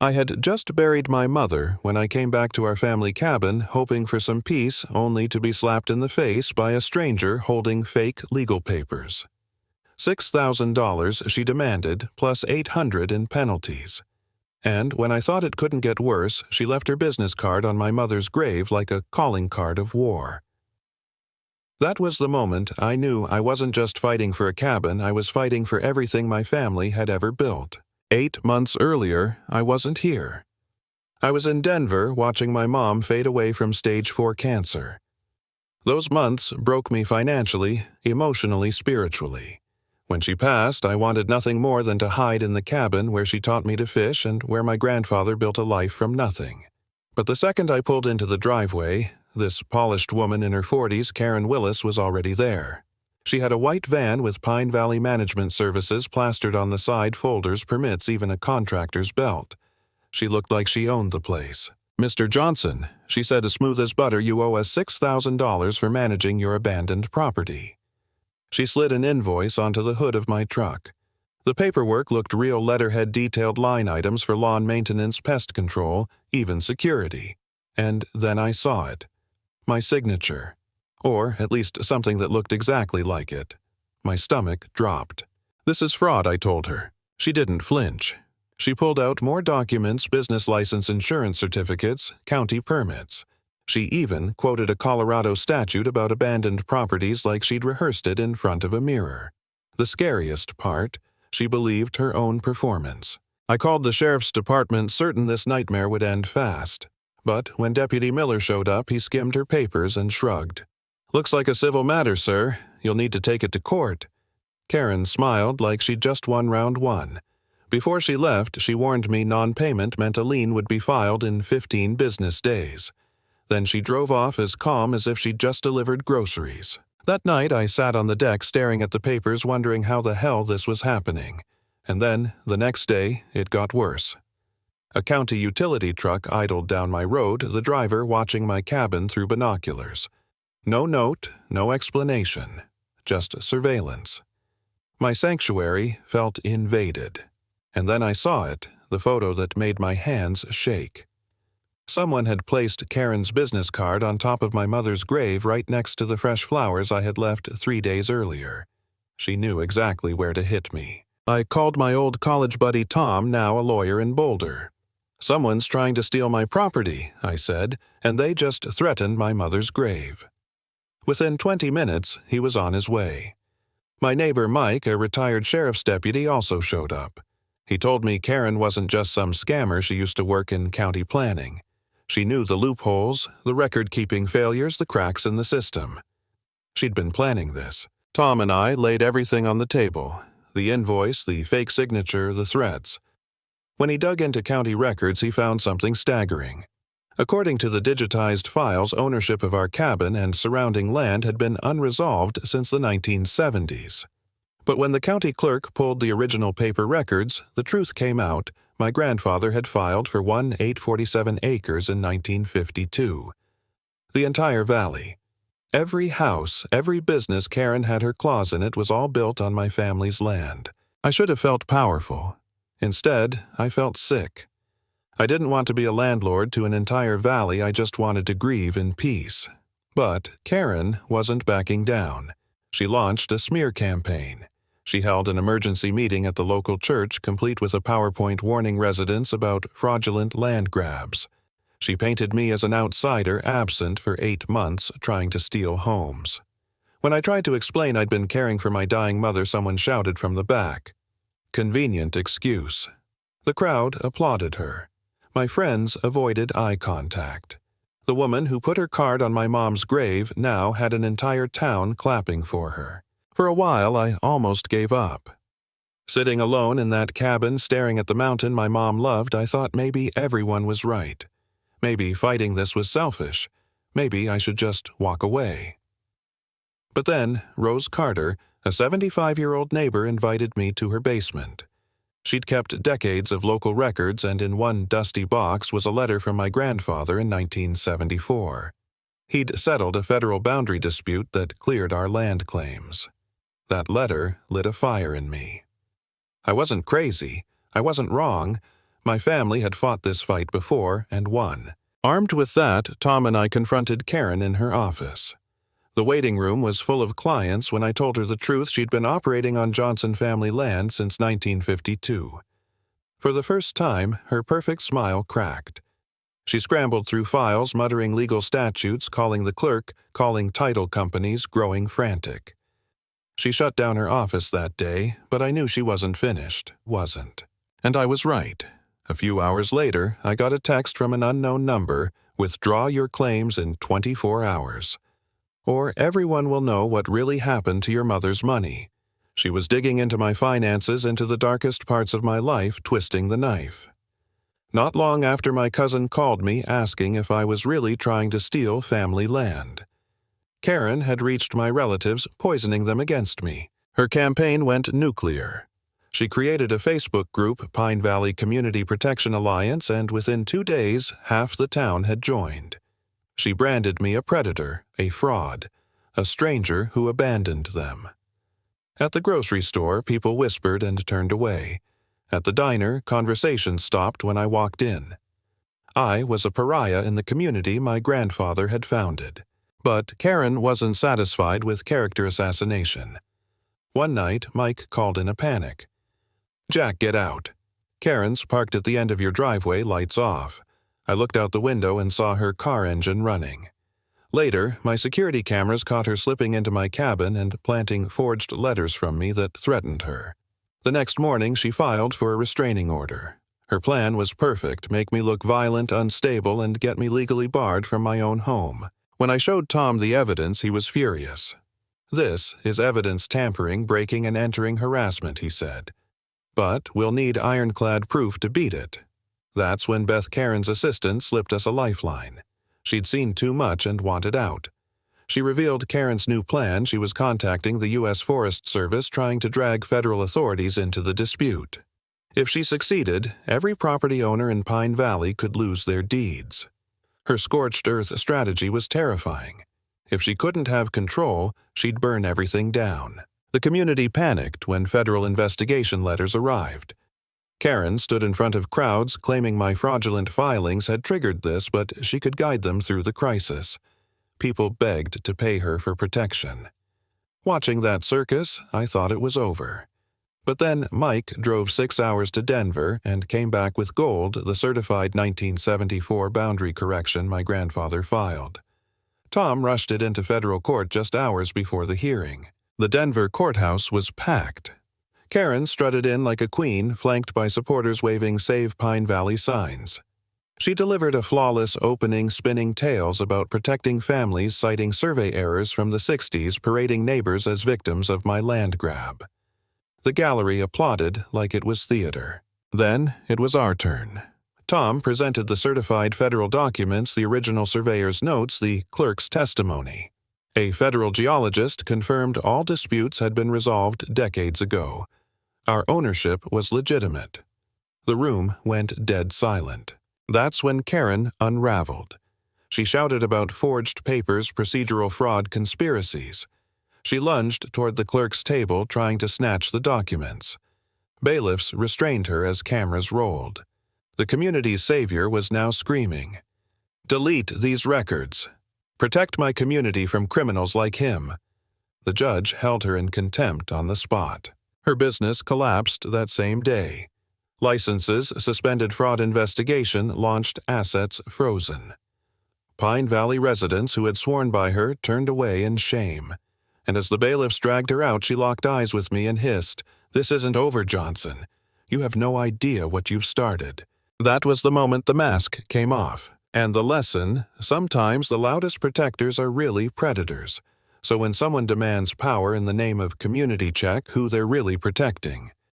I had just buried my mother when I came back to our family cabin hoping for some peace, only to be slapped in the face by a stranger holding fake legal papers. $6,000 she demanded, plus $800 in penalties. And when I thought it couldn't get worse, she left her business card on my mother's grave like a calling card of war. That was the moment I knew I wasn't just fighting for a cabin, I was fighting for everything my family had ever built. 8 months earlier, I wasn't here. I was in Denver watching my mom fade away from stage 4 cancer. Those months broke me financially, emotionally, spiritually. When she passed, I wanted nothing more than to hide in the cabin where she taught me to fish and where my grandfather built a life from nothing. But the second I pulled into the driveway, this polished woman in her 40s, Karen Willis, was already there. She had a white van with Pine Valley Management Services plastered on the side, folders, permits, even a contractor's belt. She looked like she owned the place. "Mr. Johnson," she said, as smooth as butter, "you owe us $6,000 for managing your abandoned property." She slid an invoice onto the hood of my truck. The paperwork looked real, letterhead, detailed line items for lawn maintenance, pest control, even security. And then I saw it. My signature. Or at least something that looked exactly like it. My stomach dropped. "This is fraud," I told her. She didn't flinch. She pulled out more documents, business license, insurance certificates, county permits. She even quoted a Colorado statute about abandoned properties like she'd rehearsed it in front of a mirror. The scariest part, she believed her own performance. I called the sheriff's department, certain this nightmare would end fast. But when Deputy Miller showed up, he skimmed her papers and shrugged. "Looks like a civil matter, sir. You'll need to take it to court." Karen smiled like she'd just won round 1. Before she left, she warned me non-payment meant a lien would be filed in 15 business days. Then she drove off as calm as if she'd just delivered groceries. That night, I sat on the deck staring at the papers, wondering how the hell this was happening. And then, the next day, it got worse. A county utility truck idled down my road, the driver watching my cabin through binoculars. No note, no explanation, just surveillance. My sanctuary felt invaded. And then I saw it, the photo that made my hands shake. Someone had placed Karen's business card on top of my mother's grave right next to the fresh flowers I had left 3 days earlier. She knew exactly where to hit me. I called my old college buddy Tom, now a lawyer in Boulder. "Someone's trying to steal my property," I said, "and they just threatened my mother's grave." Within 20 minutes, he was on his way. My neighbor Mike, a retired sheriff's deputy, also showed up. He told me Karen wasn't just some scammer. She used to work in county planning. She knew the loopholes, the record-keeping failures, the cracks in the system. She'd been planning this. Tom and I laid everything on the table. The invoice, the fake signature, the threats. When he dug into county records, he found something staggering. According to the digitized files, ownership of our cabin and surrounding land had been unresolved since the 1970s. But when the county clerk pulled the original paper records, the truth came out. My grandfather had filed for 1,847 acres in 1952. The entire valley. Every house, every business Karen had her claws in it was all built on my family's land. I should have felt powerful. Instead, I felt sick. I didn't want to be a landlord to an entire valley. I just wanted to grieve in peace. But Karen wasn't backing down. She launched a smear campaign. She held an emergency meeting at the local church, complete with a PowerPoint warning residents about fraudulent land grabs. She painted me as an outsider, absent for 8 months, trying to steal homes. When I tried to explain I'd been caring for my dying mother, someone shouted from the back. Convenient excuse. The crowd applauded her. My friends avoided eye contact. The woman who put her card on my mom's grave now had an entire town clapping for her. For a while, I almost gave up. Sitting alone in that cabin, staring at the mountain my mom loved, I thought maybe everyone was right. Maybe fighting this was selfish. Maybe I should just walk away. But then, Rose Carter, a 75-year-old neighbor, invited me to her basement. She'd kept decades of local records, and in one dusty box was a letter from my grandfather in 1974. He'd settled a federal boundary dispute that cleared our land claims. That letter lit a fire in me. I wasn't crazy. I wasn't wrong. My family had fought this fight before and won. Armed with that, Tom and I confronted Karen in her office. The waiting room was full of clients when I told her the truth. She'd been operating on Johnson family land since 1952. For the first time, her perfect smile cracked. She scrambled through files, muttering legal statutes, calling the clerk, calling title companies, growing frantic. She shut down her office that day, but I knew she wasn't finished. And I was right. A few hours later, I got a text from an unknown number: "Withdraw your claims in 24 hours. Or everyone will know what really happened to your mother's money." She was digging into my finances, into the darkest parts of my life, twisting the knife. Not long after, my cousin called me asking if I was really trying to steal family land. Karen had reached my relatives, poisoning them against me. Her campaign went nuclear. She created a Facebook group, Pine Valley Community Protection Alliance, and within 2 days, half the town had joined. She branded me a predator, a fraud, a stranger who abandoned them. At the grocery store, people whispered and turned away. At the diner, conversations stopped when I walked in. I was a pariah in the community my grandfather had founded. But Karen wasn't satisfied with character assassination. One night, Mike called in a panic. "Jack, get out. Karen's parked at the end of your driveway, lights off." I looked out the window and saw her car engine running. Later, my security cameras caught her slipping into my cabin and planting forged letters from me that threatened her. The next morning, she filed for a restraining order. Her plan was perfect: make me look violent, unstable, and get me legally barred from my own home. When I showed Tom the evidence, he was furious. "This is evidence tampering, breaking, and entering harassment," he said. "But we'll need ironclad proof to beat it." That's when Beth, Karen's assistant, slipped us a lifeline. She'd seen too much and wanted out. She revealed Karen's new plan: she was contacting the U.S. Forest Service, trying to drag federal authorities into the dispute. If she succeeded, every property owner in Pine Valley could lose their deeds. Her scorched earth strategy was terrifying. If she couldn't have control, she'd burn everything down. The community panicked when federal investigation letters arrived. Karen stood in front of crowds claiming my fraudulent filings had triggered this, but she could guide them through the crisis. People begged to pay her for protection. Watching that circus, I thought it was over. But then Mike drove 6 hours to Denver and came back with gold, the certified 1974 boundary correction my grandfather filed. Tom rushed it into federal court just hours before the hearing. The Denver courthouse was packed. Karen strutted in like a queen, flanked by supporters waving "Save Pine Valley" signs. She delivered a flawless opening, spinning tales about protecting families, citing survey errors from the 60s, parading neighbors as victims of my land grab. The gallery applauded like it was theater. Then it was our turn. Tom presented the certified federal documents, the original surveyor's notes, the clerk's testimony. A federal geologist confirmed all disputes had been resolved decades ago. Our ownership was legitimate. The room went dead silent. That's when Karen unraveled. She shouted about forged papers, procedural fraud, conspiracies. She lunged toward the clerk's table, trying to snatch the documents. Bailiffs restrained her as cameras rolled. The community's savior was now screaming, "Delete these records. Protect my community from criminals like him." The judge held her in contempt on the spot. Her business collapsed that same day. Licenses suspended, fraud investigation launched, assets frozen. Pine Valley residents who had sworn by her turned away in shame. And as the bailiffs dragged her out, she locked eyes with me and hissed, "This isn't over, Johnson. You have no idea what you've started." That was the moment the mask came off. And the lesson: sometimes the loudest protectors are really predators. So when someone demands power in the name of community, check who they're really protecting.